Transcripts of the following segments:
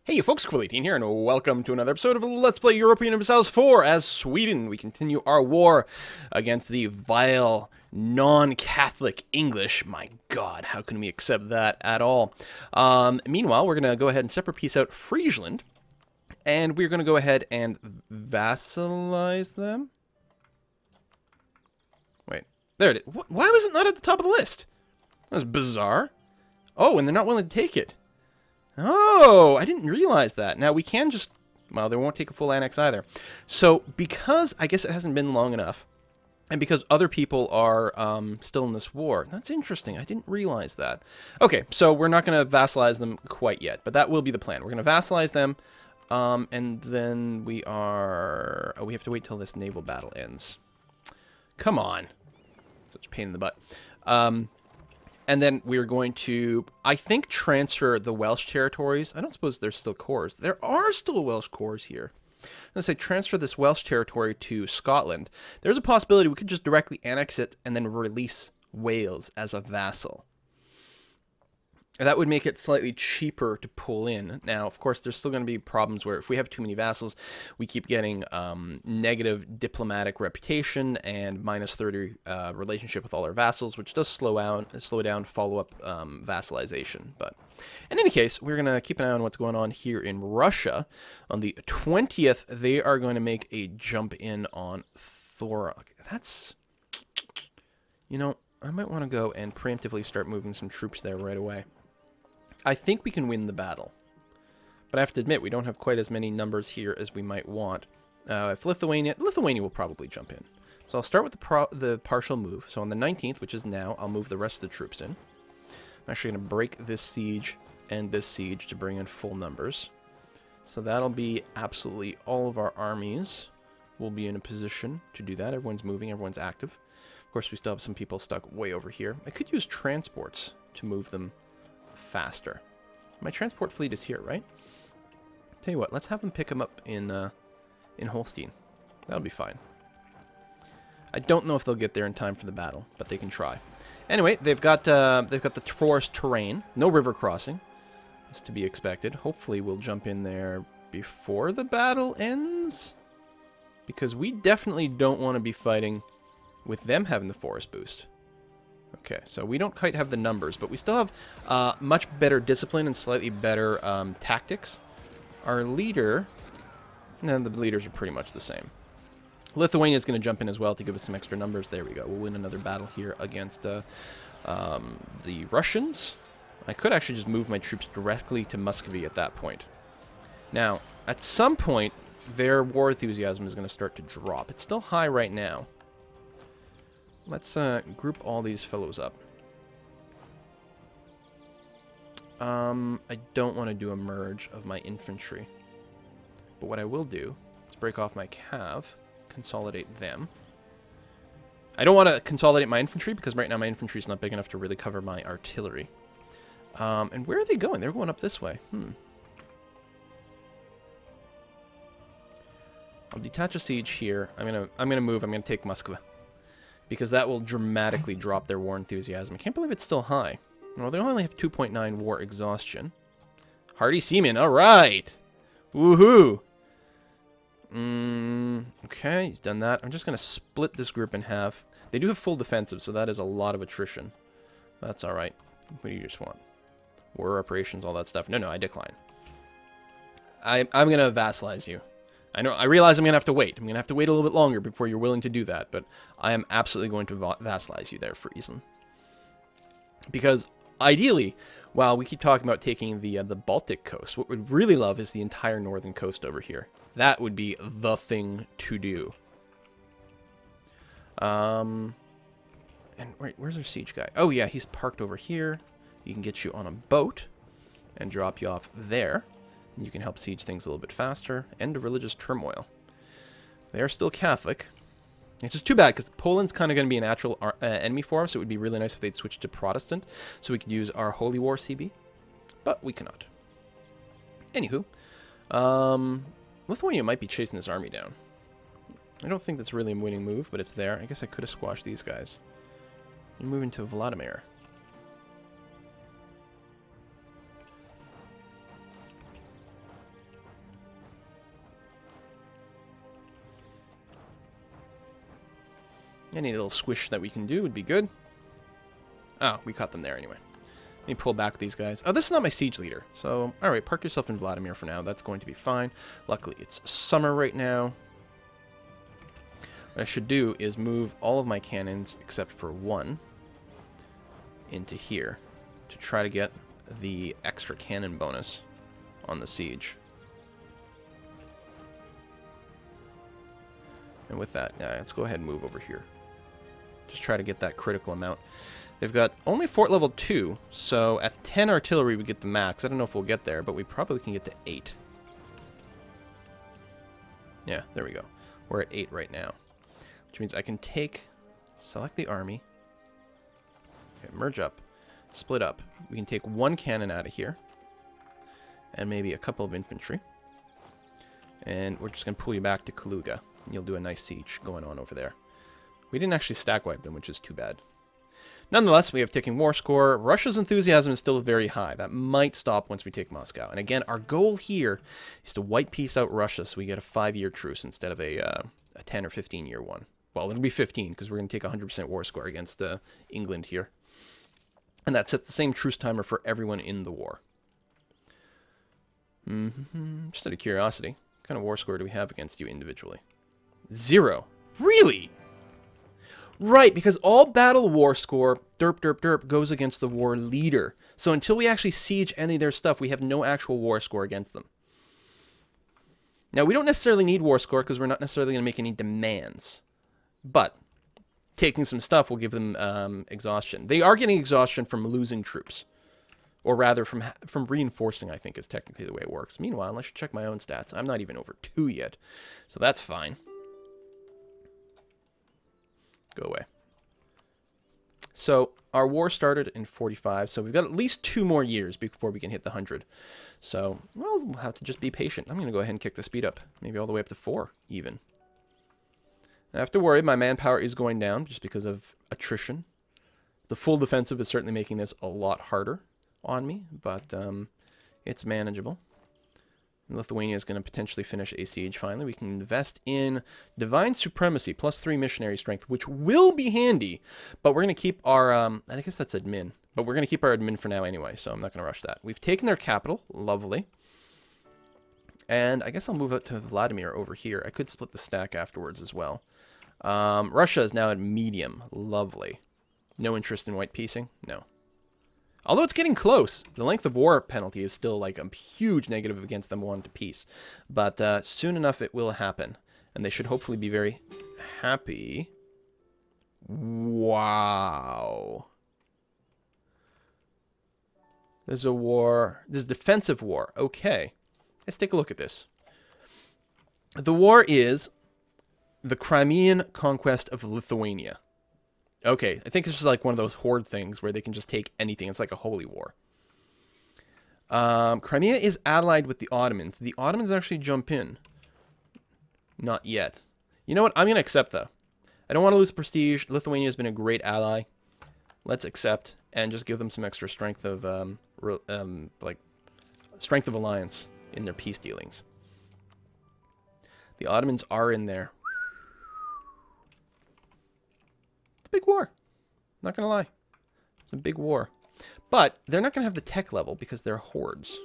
Hey folks, Quill18 here, and welcome to another episode of Let's Play European Universalis 4 as Sweden. We continue our war against the vile, non-Catholic English. My god, how can we accept that at all? Meanwhile, we're going to go ahead and separate piece out Friesland, and we're going to go ahead and vassalize them. Wait, there it is. Why was it not at the top of the list? That was bizarre. Oh, and they're not willing to take it. Oh, I didn't realize that. Now, we can just... Well, they won't take a full annex either. So, because I guess it hasn't been long enough, and because other people are still in this war, that's interesting. I didn't realize that. Okay, so we're not going to vassalize them quite yet, but that will be the plan. We're going to vassalize them, and then we are... Oh, we have to wait till this naval battle ends. Come on. Such a pain in the butt. And then we're going to, I think, transfer the Welsh territories. I don't suppose there's still cores. There are still Welsh cores here. Let's say transfer this Welsh territory to Scotland. There's a possibility we could just directly annex it and then release Wales as a vassal. That would make it slightly cheaper to pull in. Now, of course, there's still going to be problems where if we have too many vassals, we keep getting negative diplomatic reputation and minus 30 relationship with all our vassals, which does slow down follow-up vassalization. But in any case, we're going to keep an eye on what's going on here in Russia. On the 20th, they are going to make a jump in on Thorok. That's, you know, I might want to go and preemptively start moving some troops there right away. I think we can win the battle, but I have to admit we don't have quite as many numbers here as we might want. If Lithuania will probably jump in. So I'll start with the partial move. So on the 19th, which is now, I'll move the rest of the troops in. I'm actually going to break this siege and this siege to bring in full numbers. So that'll be absolutely all of our armies will be in a position to do that. Everyone's moving, everyone's active. Of course, we still have some people stuck way over here. I could use transports to move them faster. My transport fleet is here, right? Tell you what, let's have them pick them up in Holstein. That'll be fine. I don't know if they'll get there in time for the battle, but they can try. Anyway, they've got the forest terrain, no river crossing. That's to be expected. Hopefully, we'll jump in there before the battle ends, because we definitely don't want to be fighting with them having the forest boost. Okay, so we don't quite have the numbers, but we still have much better discipline and slightly better tactics. Our leader, and the leaders are pretty much the same. Lithuania is going to jump in as well to give us some extra numbers. There we go. We'll win another battle here against the Russians. I could actually just move my troops directly to Muscovy at that point. Now, at some point, their war enthusiasm is going to start to drop. It's still high right now. Let's group all these fellows up. I don't want to do a merge of my infantry. But what I will do is break off my cav, consolidate them. I don't want to consolidate my infantry because right now my infantry is not big enough to really cover my artillery. And where are they going? They're going up this way. I'll detach a siege here. I'm gonna move. I'm gonna take Moscow, because that will dramatically drop their war enthusiasm. I can't believe it's still high. Well, they only have 2.9 war exhaustion. Hardy Seaman, alright! Woohoo! Okay, he's done that. I'm just going to split this group in half. They do have full defensive, so that is a lot of attrition. That's alright. What do you just want? War operations, all that stuff. No, I decline. I'm going to vassalize you. I realize I'm going to have to wait. I'm going to have to wait a little bit longer before you're willing to do that, but I am absolutely going to vassalize you there, Friesland. Because, ideally, while we keep talking about taking the Baltic coast, what we'd really love is the entire northern coast over here. That would be the thing to do. And, wait, where's our siege guy? Oh, yeah, he's parked over here. He can get you on a boat and drop you off there. You can help siege things a little bit faster. End of religious turmoil. They are still Catholic. It's just too bad because Poland's kind of going to be a natural enemy for us. So it would be really nice if they'd switch to Protestant so we could use our Holy War CB. But we cannot. Anywho, Lithuania might be chasing this army down. I don't think that's really a winning move, but it's there. I guess I could have squashed these guys. You're moving to Vladimir. Any little squish that we can do would be good. Oh, we caught them there anyway. Let me pull back these guys. Oh, this is not my siege leader. So, alright, park yourself in Vladimir for now. That's going to be fine. Luckily, it's summer right now. What I should do is move all of my cannons, except for one, into here to try to get the extra cannon bonus on the siege. And with that, let's go ahead and move over here. Just try to get that critical amount. They've got only fort level 2, so at 10 artillery we get the max. I don't know if we'll get there, but we probably can get to 8. Yeah, there we go. We're at 8 right now. Which means I can select the army. Okay, merge up, split up. We can take one cannon out of here. And maybe a couple of infantry. And we're just going to pull you back to Kaluga. And you'll do a nice siege going on over there. We didn't actually stack wipe them, which is too bad. Nonetheless, we have ticking war score. Russia's enthusiasm is still very high. That might stop once we take Moscow. And again, our goal here is to white peace out Russia so we get a 5-year truce instead of a 10 or 15-year one. Well, it'll be 15 because we're going to take 100% war score against England here. And that sets the same truce timer for everyone in the war. Just out of curiosity, what kind of war score do we have against you individually? 0. Really? Right, because all battle war score, derp, goes against the war leader. So until we actually siege any of their stuff, we have no actual war score against them. Now, we don't necessarily need war score because we're not necessarily going to make any demands. But taking some stuff will give them exhaustion. They are getting exhaustion from losing troops. Or rather, from reinforcing, I think, is technically the way it works. Meanwhile, I should check my own stats. I'm not even over 2 yet. So that's fine. Go away. So, our war started in 45, so we've got at least 2 more years before we can hit the 100. So, well, we'll have to just be patient. I'm going to go ahead and kick the speed up. Maybe all the way up to 4, even. I have to worry, my manpower is going down just because of attrition. The full defensive is certainly making this a lot harder on me, but it's manageable. Lithuania is going to potentially finish a siege finally. We can invest in Divine Supremacy, +3 missionary strength, which will be handy, but we're going to keep our, I guess that's admin, but we're going to keep our admin for now anyway, so I'm not going to rush that. We've taken their capital, lovely. And I guess I'll move out to Vladimir over here. I could split the stack afterwards as well. Russia is now at medium, lovely. No interest in white piecing? No. Although it's getting close. The length of war penalty is still like a huge negative against them wanting to peace. But soon enough it will happen. And they should hopefully be very happy. Wow. There's a war. There's defensive war. Okay. Let's take a look at this. The war is the Crimean conquest of Lithuania. Okay, I think it's just like one of those horde things where they can just take anything. It's like a holy war. Crimea is allied with the Ottomans. The Ottomans actually jump in. Not yet. You know what? I'm going to accept, though. I don't want to lose prestige. Lithuania has been a great ally. Let's accept and just give them some extra strength of, strength of alliance in their peace dealings. The Ottomans are in there. Big war. Not gonna lie. It's a big war. But they're not gonna have the tech level because they're hordes.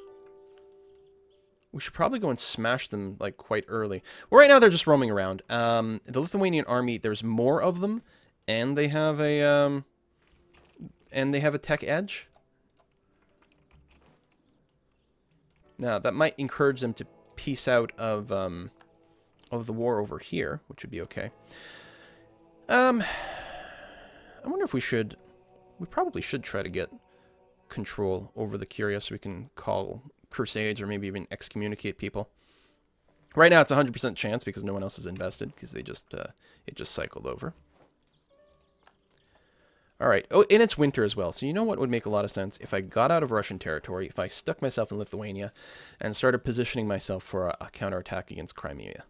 We should probably go and smash them like quite early. Well, right now they're just roaming around. The Lithuanian army, there's more of them, and they have a tech edge. Now that might encourage them to peace out of the war over here, which would be okay. I wonder if we probably should try to get control over the Curia so we can call crusades or maybe even excommunicate people. Right now it's a 100% chance because no one else is invested because they just, it just cycled over. Alright, oh, and it's winter as well, so you know what would make a lot of sense? If I got out of Russian territory, if I stuck myself in Lithuania and started positioning myself for a counterattack against Crimea.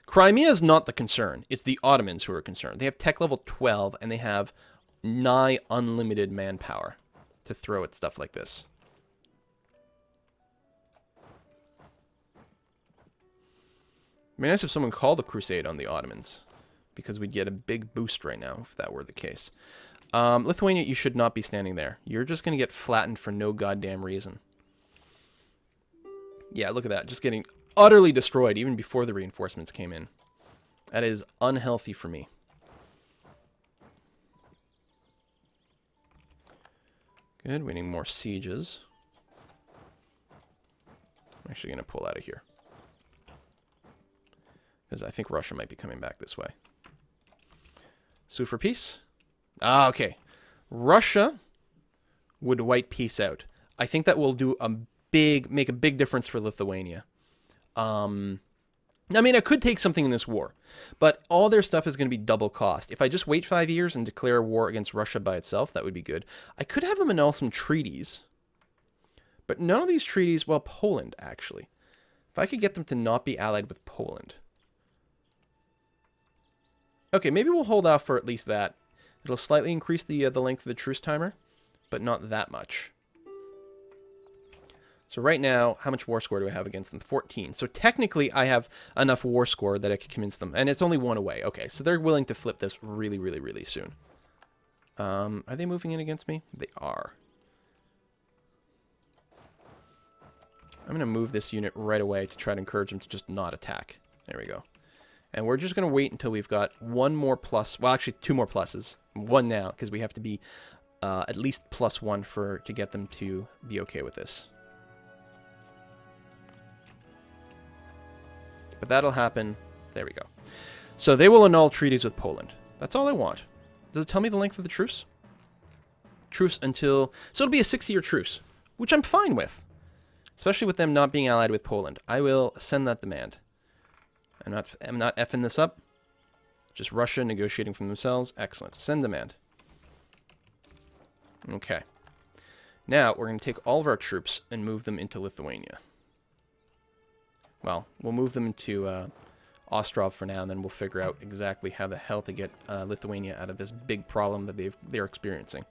Crimea is not the concern. It's the Ottomans who are concerned. They have tech level 12, and they have nigh unlimited manpower to throw at stuff like this. It'd be nice if someone called a crusade on the Ottomans. because we'd get a big boost right now if that were the case. Lithuania, you should not be standing there. You're just going to get flattened for no goddamn reason. Yeah, look at that. Just getting utterly destroyed even before the reinforcements came in. That is unhealthy for me. Good, we need more sieges. I'm actually going to pull out of here, because I think Russia might be coming back this way. Sue for peace? Ah, okay. Russia would white peace out. I think that will do make a big difference for Lithuania. I mean, I could take something in this war, but all their stuff is going to be double cost. If I just wait 5 years and declare war against Russia by itself, that would be good. I could have them annul some treaties, but none of these treaties, well, Poland, actually. If I could get them to not be allied with Poland. Okay, maybe we'll hold off for at least that. It'll slightly increase the length of the truce timer, but not that much. So right now, how much war score do I have against them? 14. So technically, I have enough war score that I could convince them. And it's only 1 away. Okay, so they're willing to flip this really, really, really soon. Are they moving in against me? They are. I'm going to move this unit right away to try to encourage them to just not attack. There we go. And we're just going to wait until we've got 1 more plus. Well, actually, 2 more pluses. 1 now, because we have to be at least +1 to get them to be okay with this. But that'll happen. There we go. So they will annul treaties with Poland. That's all I want. Does it tell me the length of the truce? Truce until... So it'll be a 6-year truce, which I'm fine with. Especially with them not being allied with Poland. I will send that demand. I'm not effing this up. Just Russia negotiating from themselves. Excellent. Send demand. Okay. Now, we're going to take all of our troops and move them into Lithuania. Well, we'll move them into Ostrov for now, and then we'll figure out exactly how the hell to get Lithuania out of this big problem that they're experiencing.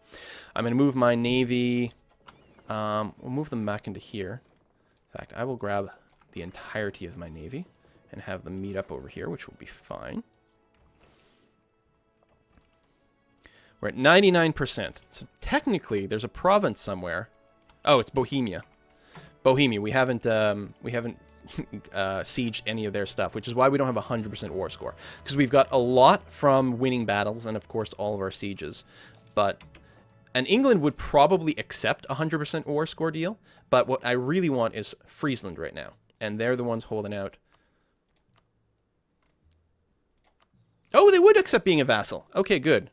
I'm going to move my navy. We'll move them back into here. In fact, I will grab the entirety of my navy and have them meet up over here, which will be fine. We're at 99%. So technically, there's a province somewhere. Oh, it's Bohemia. Bohemia. We haven't sieged any of their stuff, which is why we don't have 100% war score. Because we've got a lot from winning battles and, of course, all of our sieges. And England would probably accept a 100% war score deal, but what I really want is Friesland right now. And they're the ones holding out. Oh, they would accept being a vassal. Okay, good.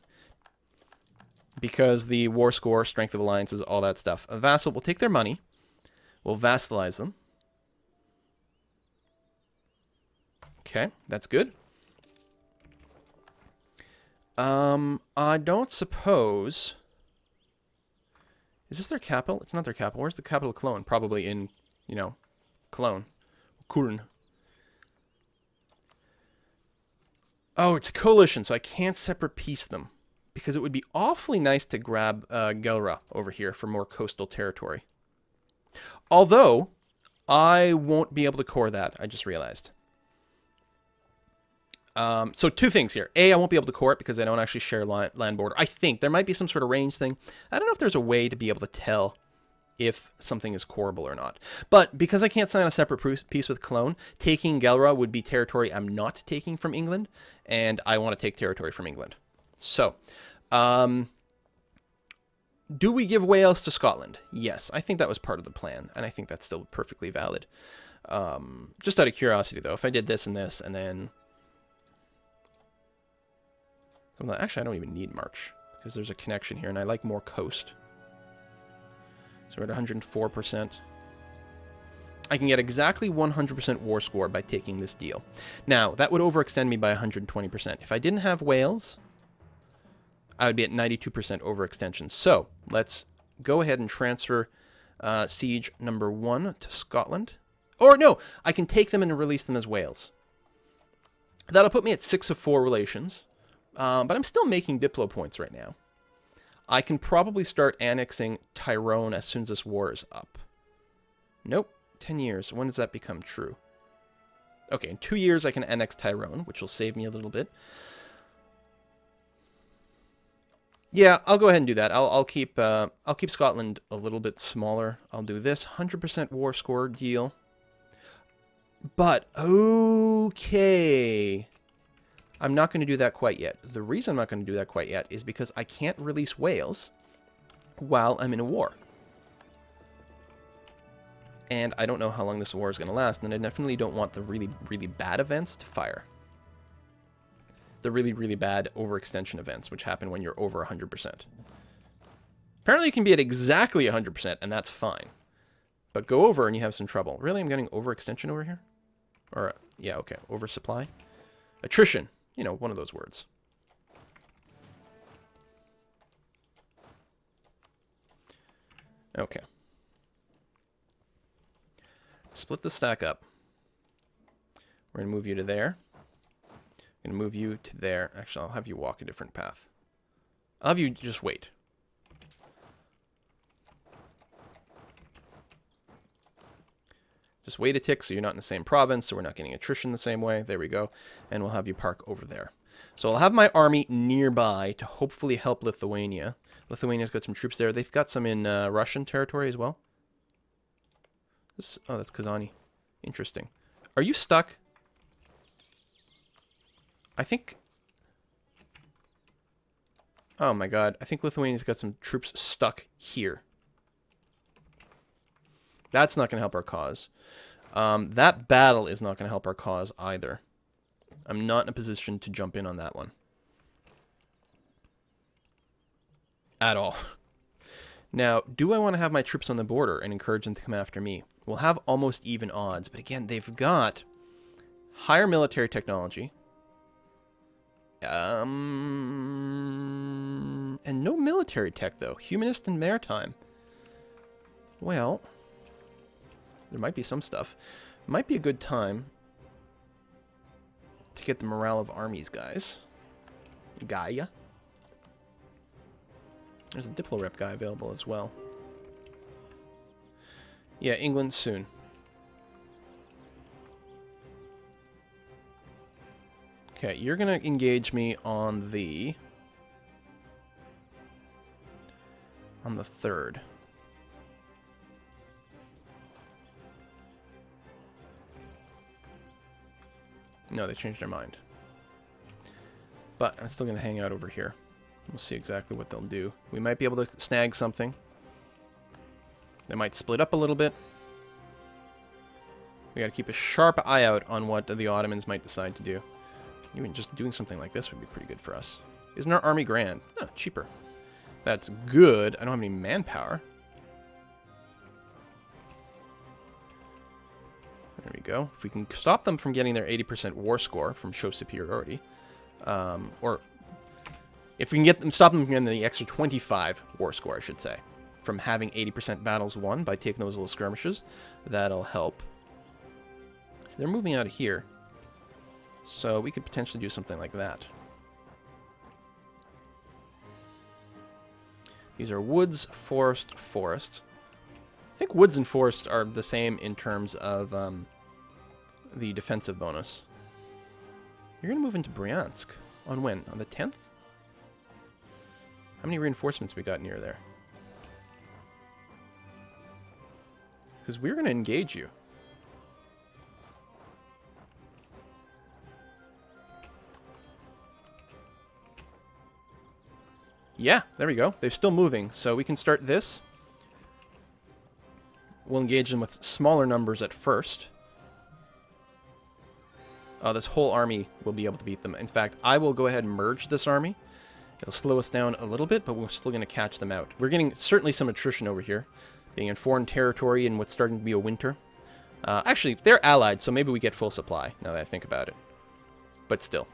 Because the war score, strength of alliances, all that stuff. A vassal will take their money. We'll vassalize them. Okay, that's good. I don't suppose... Is this their capital? It's not their capital. Where's the capital of Cologne? Probably in, you know, Cologne. Köln. Oh, it's a coalition, so I can't separate piece them. Because it would be awfully nice to grab Gelra over here for more coastal territory. Although, I won't be able to core that, I just realized. So 2 things here. A, I won't be able to core it because I don't actually share land border. I think there might be some sort of range thing. I don't know if there's a way to be able to tell if something is coreable or not. But because I can't sign a separate peace with Cologne, taking Gelra would be territory I'm not taking from England, and I want to take territory from England. So, do we give Wales to Scotland? Yes, I think that was part of the plan, and I think that's still perfectly valid. Just out of curiosity, though, if I did this and this, and then... Actually, I don't even need March, because there's a connection here, and I like more coast. So we're at 104%. I can get exactly 100% war score by taking this deal. Now, that would overextend me by 120%. If I didn't have Wales, I would be at 92% overextension. So, let's go ahead and transfer siege number 1 to Scotland. Or, no, I can take them and release them as Wales. That'll put me at 6 of 4 relations. But I'm still making Diplo points right now. I can probably start annexing Tyrone as soon as this war is up. Nope. 10 years. When does that become true? Okay, in 2 years I can annex Tyrone, which will save me a little bit. Yeah, I'll go ahead and do that. I'll keep Scotland a little bit smaller. I'll do this 100% war score deal. But okay, I'm not going to do that quite yet. The reason I'm not going to do that quite yet is because I can't release Wales while I'm in a war. And I don't know how long this war is going to last, and I definitely don't want the really, really bad events to fire. The really, really bad overextension events, which happen when you're over 100%. Apparently you can be at exactly 100%, and that's fine. But go over and you have some trouble. Really? I'm getting overextension over here? Or, yeah, okay. Oversupply? Attrition. You know, one of those words. Okay. Split the stack up. We're going to move you to there. I'm going to move you to there. Actually, I'll have you walk a different path. I'll have you just wait. Just wait a tick so you're not in the same province, so we're not getting attrition the same way. There we go. And we'll have you park over there. So I'll have my army nearby to hopefully help Lithuania. Lithuania's got some troops there. They've got some in Russian territory as well. Oh, that's Kazani. Interesting. Are you stuck? I think... Oh my god. I think Lithuania's got some troops stuck here. That's not going to help our cause. That battle is not going to help our cause either. I'm not in a position to jump in on that one. At all. Now, do I want to have my troops on the border and encourage them to come after me? We'll have almost even odds, but again, they've got higher military technology. And no military tech, though. Humanist and maritime. Well... There might be some stuff. Might be a good time to get the morale of armies, guys. Gaia. There's a Diplo rep guy available as well. Yeah, England soon. Okay, you're going to engage me on the 3rd. No, they changed their mind. But I'm still going to hang out over here. We'll see exactly what they'll do. We might be able to snag something. They might split up a little bit. We got to keep a sharp eye out on what the Ottomans might decide to do. Even just doing something like this would be pretty good for us. Isn't our army grand? Oh, cheaper. That's good. I don't have any manpower. There we go. If we can stop them from getting their 80% war score from show superiority, or if we can get them, stop them from getting the extra 25 war score, I should say, from having 80% battles won by taking those little skirmishes, that'll help. So they're moving out of here, so we could potentially do something like that. These are woods, forest, forest. I think woods and forests are the same in terms of the defensive bonus. You're going to move into Bryansk. On when? On the 10th? How many reinforcements we got near there? Because we're going to engage you. Yeah, there we go. They're still moving, so we can start this. We'll engage them with smaller numbers at first. This whole army will be able to beat them. In fact, I will go ahead and merge this army. It'll slow us down a little bit, but we're still going to catch them out. We're getting certainly some attrition over here, being in foreign territory in what's starting to be a winter. Actually, they're allied, so maybe we get full supply, now that I think about it. But still.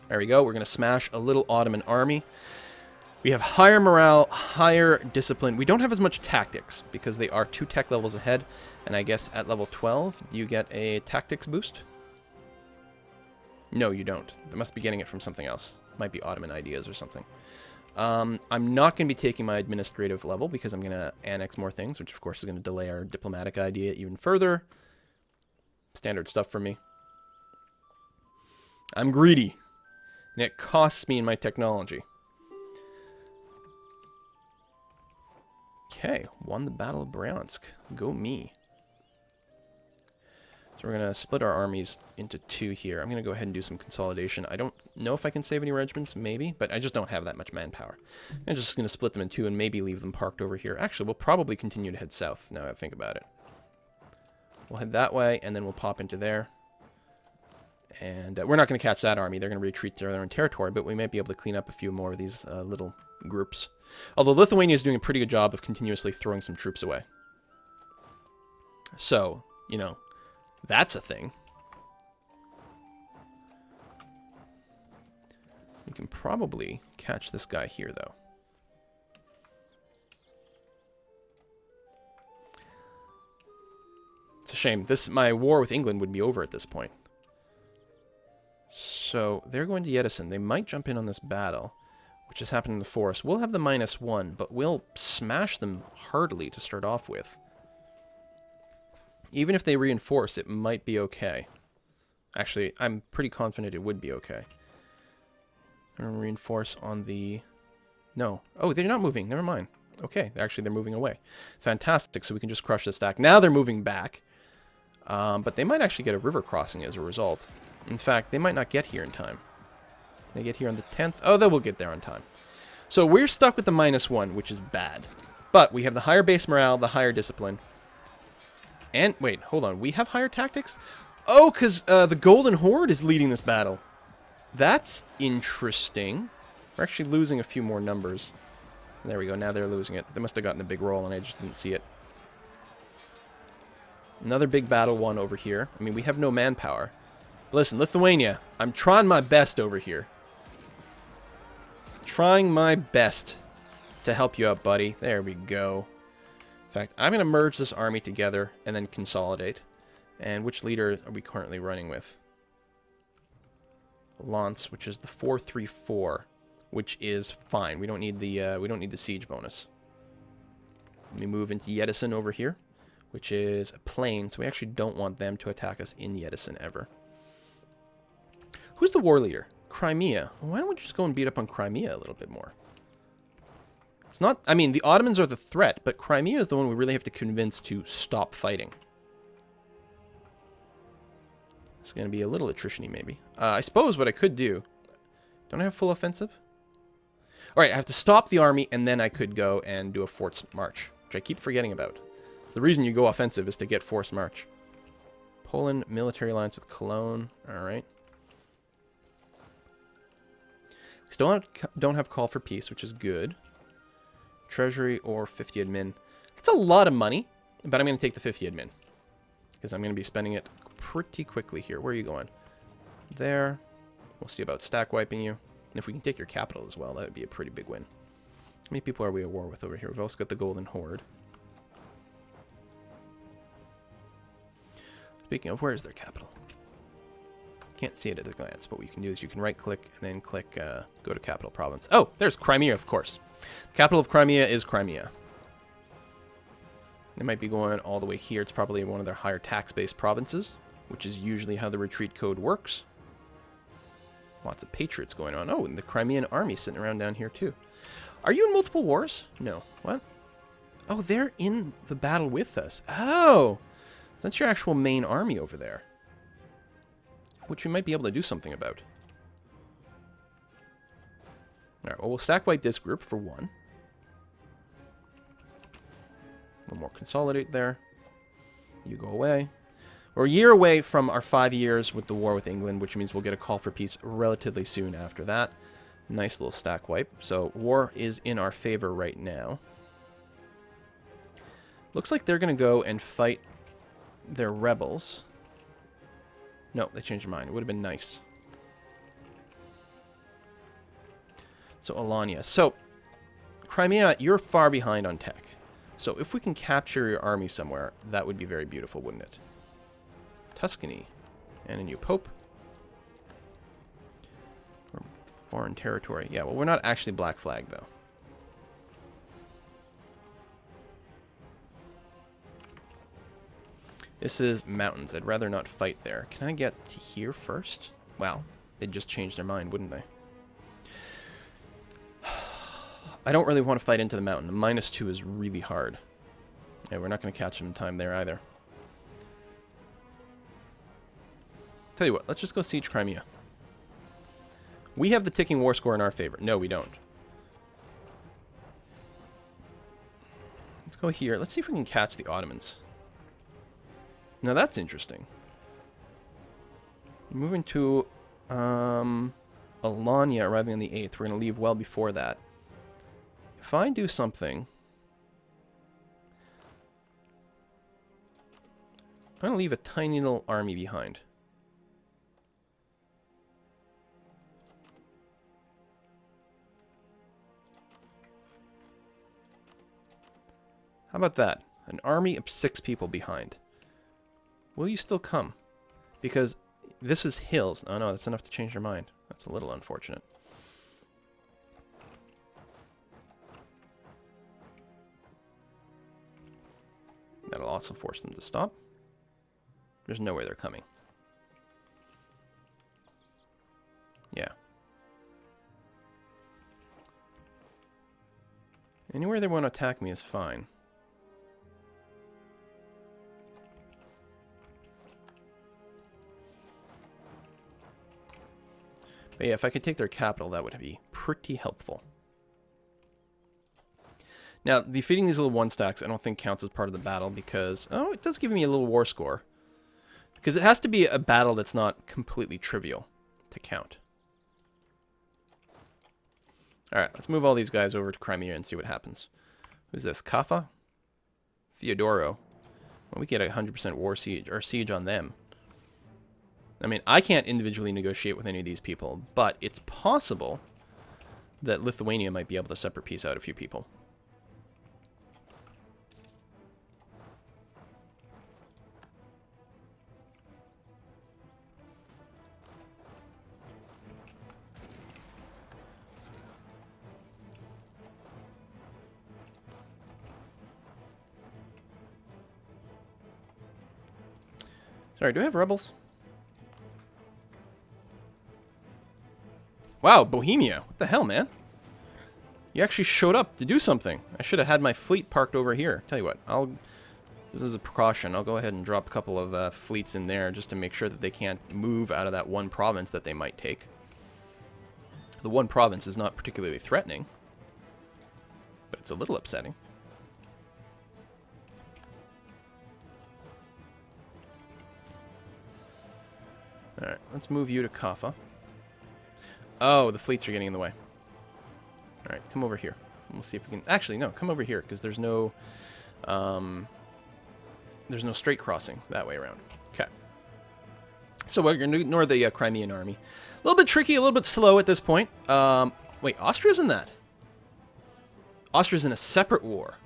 There we go. We're going to smash a little Ottoman army. We have higher morale, higher discipline. We don't have as much tactics because they are 2 tech levels ahead. And I guess at level 12, you get a tactics boost? No, you don't. They must be getting it from something else. Might be Ottoman ideas or something. I'm not going to be taking my administrative level because I'm going to annex more things, which of course is going to delay our diplomatic idea even further. Standard stuff for me. I'm greedy. And it costs me in my technology. Okay, won the Battle of Bryansk. Go me. So we're going to split our armies into two here. I'm going to go ahead and do some consolidation. I don't know if I can save any regiments, maybe, but I just don't have that much manpower. I'm just going to split them in two and maybe leave them parked over here. Actually, we'll probably continue to head south, now that I think about it. We'll head that way, and then we'll pop into there. And we're not going to catch that army. They're going to retreat to their own territory, but we might be able to clean up a few more of these little groups. Although Lithuania is doing a pretty good job of continuously throwing some troops away. So, you know, that's a thing. We can probably catch this guy here, though. It's a shame. My war with England would be over at this point. So, they're going to Yedison. They might jump in on this battle, which has happened in the forest. We'll have the -1, but we'll smash them hardly to start off with. Even if they reinforce, it might be okay. Actually, I'm pretty confident it would be okay. I'm going to reinforce on the... No. Oh, they're not moving. Never mind. Okay, actually, they're moving away. Fantastic, so we can just crush the stack. Now they're moving back. But they might actually get a river crossing as a result. In fact, they might not get here in time. They get here on the 10th. Oh, they will get there on time. So we're stuck with the -1, which is bad. But we have the higher base morale, the higher discipline. And, wait, hold on. We have higher tactics? Oh, because the Golden Horde is leading this battle. That's interesting. We're actually losing a few more numbers. There we go. Now they're losing it. They must have gotten a big roll, and I just didn't see it. Another big battle won over here. I mean, we have no manpower. But listen, Lithuania, I'm trying my best over here. Trying my best to help you out, buddy. There we go. In fact, I'm going to merge this army together and then consolidate. And which leader are we currently running with? Lance, which is the 434, which is fine. We don't need the siege bonus. Let me move into Yedison over here, which is a plain, so we actually don't want them to attack us in Yedison ever. Who's the war leader? Crimea. Why don't we just go and beat up on Crimea a little bit more? It's not... I mean, the Ottomans are the threat, but Crimea is the one we really have to convince to stop fighting. It's going to be a little attrition-y, maybe. I suppose what I could do... Don't I have full offensive? Alright, I have to stop the army, and then I could go and do a forced march, which I keep forgetting about. The reason you go offensive is to get forced march. Poland, military alliance with Cologne. Alright. Still don't have call for peace, which is good. Treasury or 50 admin. That's a lot of money, but I'm going to take the 50 admin. Because I'm going to be spending it pretty quickly here. Where are you going? There. We'll see about stack wiping you. And if we can take your capital as well, that would be a pretty big win. How many people are we at war with over here? We've also got the Golden Horde. Speaking of, where is their capital? Can't see it at a glance, but what you can do is you can right-click and then click go to capital province. Oh, there's Crimea, of course. The capital of Crimea is Crimea. They might be going all the way here. It's probably one of their higher tax-based provinces, which is usually how the retreat code works. Lots of patriots going on. Oh, and the Crimean army sitting around down here, too. Are you in multiple wars? No. What? Oh, they're in the battle with us. Oh! That's your actual main army over there. Which we might be able to do something about. Alright, well, we'll stack wipe this group for one. One more consolidate there. You go away. We're a year away from our 5 years with the war with England, which means we'll get a call for peace relatively soon after that. Nice little stack wipe. So, war is in our favor right now. Looks like they're going to go and fight their rebels. No, they changed their mind. It would have been nice. So, Alania. So, Crimea, you're far behind on tech. So, if we can capture your army somewhere, that would be very beautiful, wouldn't it? Tuscany. And a new pope. Foreign territory. Yeah, well, we're not actually Black Flag, though. This is mountains. I'd rather not fight there. Can I get to here first? Wow. They'd just change their mind, wouldn't they? I don't really want to fight into the mountain. A -2 is really hard. Yeah, we're not going to catch them in time there either. Tell you what, let's just go siege Crimea. We have the ticking war score in our favor. No, we don't. Let's go here. Let's see if we can catch the Ottomans. Now that's interesting. Moving to Alanya, arriving on the 8th. We're going to leave well before that. If I do something... I'm going to leave a tiny little army behind. How about that? An army of 6 people behind. Will you still come? Because this is hills. Oh no, that's enough to change your mind. That's a little unfortunate. That'll also force them to stop. There's no way they're coming. Yeah. Anywhere they want to attack me is fine. But yeah, if I could take their capital, that would be pretty helpful. Now, defeating these little 1 stacks I don't think counts as part of the battle because... Oh, it does give me a little war score. Because it has to be a battle that's not completely trivial to count. Alright, let's move all these guys over to Crimea and see what happens. Who's this? Kaffa? Theodoro. Well, we get a 100% war siege, or siege on them. I mean, I can't individually negotiate with any of these people, but it's possible that Lithuania might be able to separate peace out a few people. Sorry, do I have rebels? Wow, Bohemia. What the hell, man? You actually showed up to do something. I should have had my fleet parked over here. Tell you what, this is a precaution. I'll go ahead and drop a couple of fleets in there just to make sure that they can't move out of that one province that they might take. The one province is not particularly threatening, but it's a little upsetting. Alright, let's move you to Kaffa. Oh, the fleets are getting in the way. Alright, come over here. We'll see if we can... Actually, no, come over here, because there's no straight crossing that way around. Okay. So we're going to ignore the Crimean army. A little bit tricky, a little bit slow at this point. Wait, Austria's in that? Austria's in a separate war.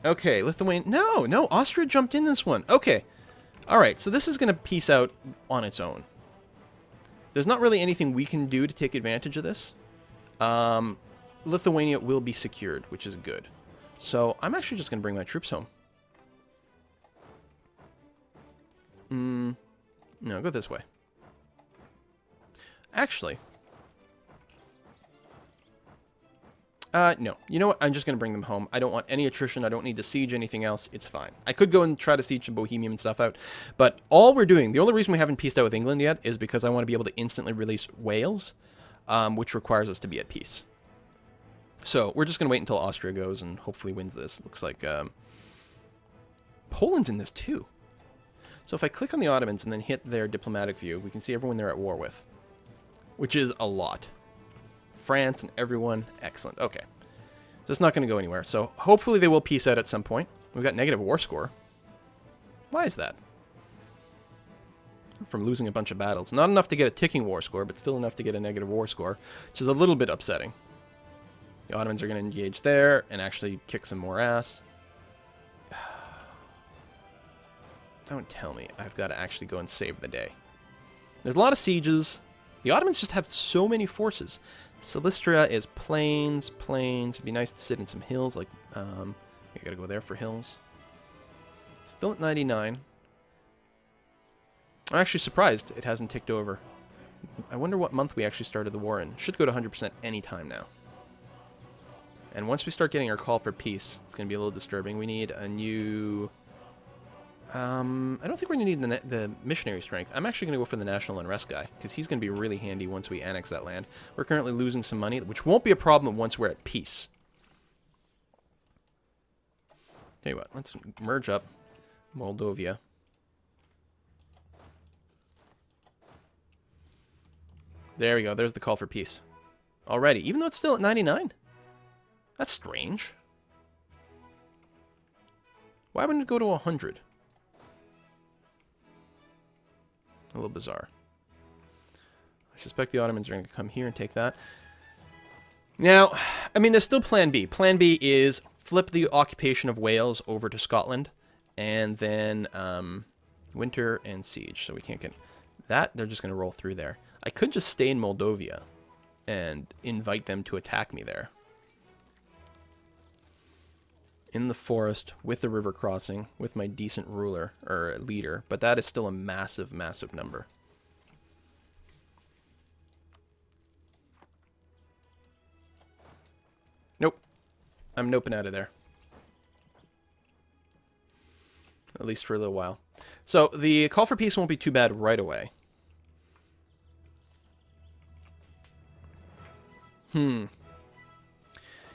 Okay, Lithuania... No, Austria jumped in this one. Okay. Alright, so this is going to peace out on its own. There's not really anything we can do to take advantage of this. Lithuania will be secured, which is good. So I'm actually just going to bring my troops home. No, go this way. Actually... no. You know what? I'm just going to bring them home. I don't want any attrition. I don't need to siege anything else. It's fine. I could go and try to siege Bohemia and stuff out. But all we're doing, the only reason we haven't peaced out with England yet is because I want to be able to instantly release Wales, which requires us to be at peace. So we're just going to wait until Austria goes and hopefully wins this. Looks like Poland's in this too. So if I click on the Ottomans and then hit their diplomatic view, we can see everyone they're at war with, which is a lot. France and everyone. Excellent. Okay. So it's not going to go anywhere. So hopefully they will peace out at some point. We've got negative war score. Why is that? From losing a bunch of battles. Not enough to get a ticking war score, but still enough to get a negative war score, which is a little bit upsetting. The Ottomans are going to engage there and actually kick some more ass. Don't tell me I've got to actually go and save the day. There's a lot of sieges. The Ottomans just have so many forces. Silistria is plains. It'd be nice to sit in some hills. Like, you gotta go there for hills. Still at 99. I'm actually surprised it hasn't ticked over. I wonder what month we actually started the war in. Should go to 100% any time now. And once we start getting our call for peace, it's going to be a little disturbing. We need a new... I don't think we're going to need the missionary strength. I'm actually going to go for the national unrest guy, because he's going to be really handy once we annex that land. We're currently losing some money, which won't be a problem once we're at peace. Tell you what, let's merge up Moldova. There we go. There's the call for peace. Already, even though it's still at 99? That's strange. Why wouldn't it go to 100? A little bizarre. I suspect the Ottomans are going to come here and take that. Now, I mean, there's still Plan B. Plan B is flip the occupation of Wales over to Scotland, and then winter and siege. So we can't get that. They're just going to roll through there. I could just stay in Moldova and invite them to attack me there. In the forest, with the river crossing, with my decent ruler, or leader, but that is still a massive, massive number. Nope. I'm noping out of there. At least for a little while. So, the call for peace won't be too bad right away. You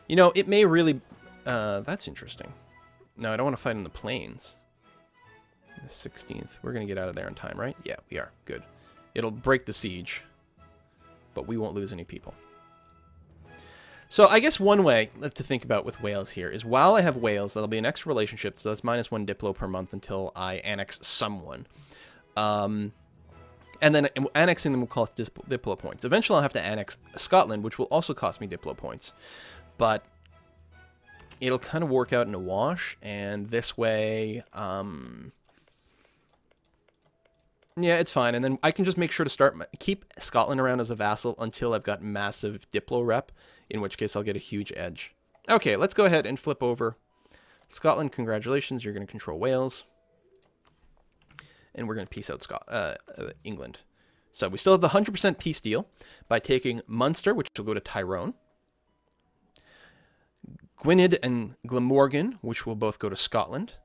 know, it may really... that's interesting. No, I don't want to fight in the plains. The 16th. We're going to get out of there in time, right? Yeah, we are. Good. It'll break the siege, but we won't lose any people. So I guess one way to think about with Wales here is while I have Wales, that'll be an extra relationship, so that's -1 Diplo per month until I annex someone. And then annexing them will cost Diplo points. Eventually I'll have to annex Scotland, which will also cost me Diplo points. But it'll kind of work out in a wash, and this way, yeah, it's fine. And then I can just make sure to keep Scotland around as a vassal until I've got massive Diplo rep, in which case I'll get a huge edge. Okay, let's go ahead and flip over. Scotland, congratulations, you're going to control Wales. And we're going to peace out England. So we still have the 100% peace deal by taking Munster, which will go to Tyrone. Gwynedd and Glamorgan, which will both go to Scotland.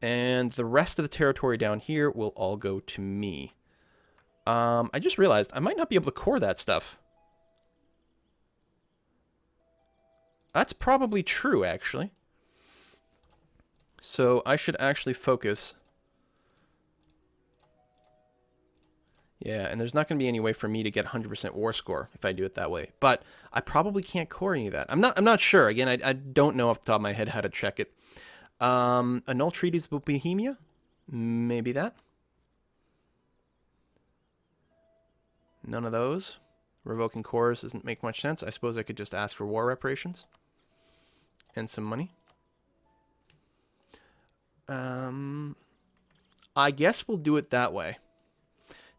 And the rest of the territory down here will all go to me. I just realized I might not be able to core that stuff. That's probably true, actually. So I should actually focus... Yeah, and there's not going to be any way for me to get 100% war score if I do it that way. But I probably can't core any of that. I'm not sure. Again, I don't know off the top of my head how to check it. Annul treaties with Bohemia? Maybe that. None of those. Revoking cores doesn't make much sense. I suppose I could just ask for war reparations. And some money. I guess we'll do it that way.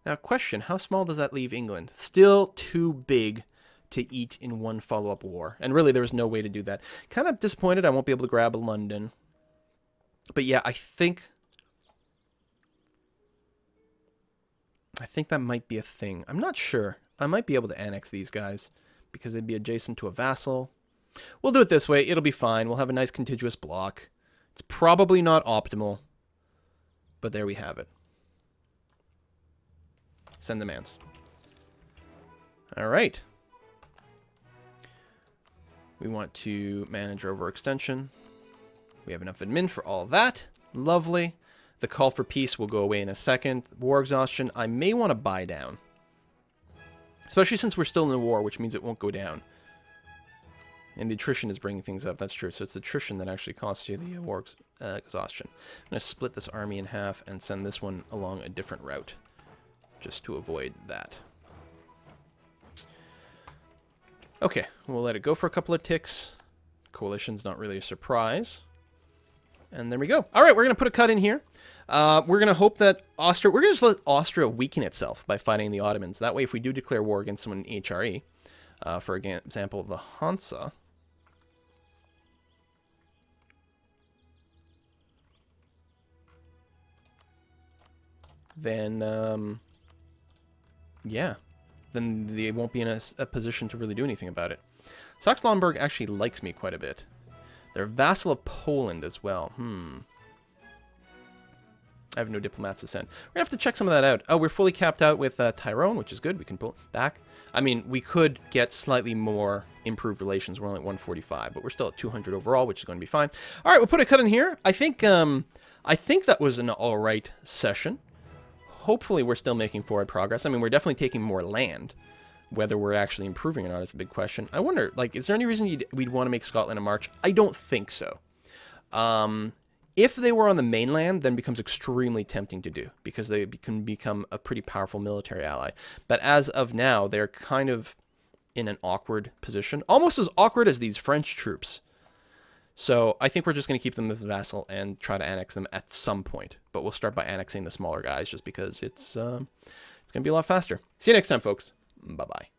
Now, question, how small does that leave England? Still too big to eat in one follow-up war. And really, there was no way to do that. Kind of disappointed I won't be able to grab London. But yeah, I think that might be a thing. I'm not sure. I might be able to annex these guys because they'd be adjacent to a vassal. We'll do it this way. It'll be fine. We'll have a nice contiguous block. It's probably not optimal, but there we have it. Send demands. All right. We want to manage overextension. We have enough admin for all of that. Lovely. The call for peace will go away in a second. War exhaustion, I may want to buy down. Especially since we're still in the war, which means it won't go down. And the attrition is bringing things up. That's true. So it's the attrition that actually costs you the war exhaustion. I'm going to split this army in half and send this one along a different route. Just to avoid that. Okay, we'll let it go for a couple of ticks. Coalition's not really a surprise. And there we go. All right, we're going to put a cut in here. We're going to hope that Austria... We're going to just let Austria weaken itself by fighting the Ottomans. That way, if we do declare war against someone in HRE, for example, the Hansa... Then, yeah, then they won't be in a position to really do anything about it. Saxe-Lauenburg actually likes me quite a bit. They're a vassal of Poland as well. I have no diplomats to send. We're going to have to check some of that out. Oh, we're fully capped out with Tyrone, which is good. We can pull back. I mean, we could get slightly more improved relations. We're only at 145, but we're still at 200 overall, which is going to be fine. All right, we'll put a cut in here. I think that was an all right session. Hopefully, we're still making forward progress. I mean, we're definitely taking more land. Whether we're actually improving or not is a big question. I wonder, like, is there any reason we'd want to make Scotland a march? I don't think so. If they were on the mainland, then it becomes extremely tempting to do because they can become a pretty powerful military ally. But as of now, they're kind of in an awkward position, almost as awkward as these French troops. So I think we're just going to keep them as a vassal and try to annex them at some point. But we'll start by annexing the smaller guys just because it's going to be a lot faster. See you next time, folks. Bye-bye.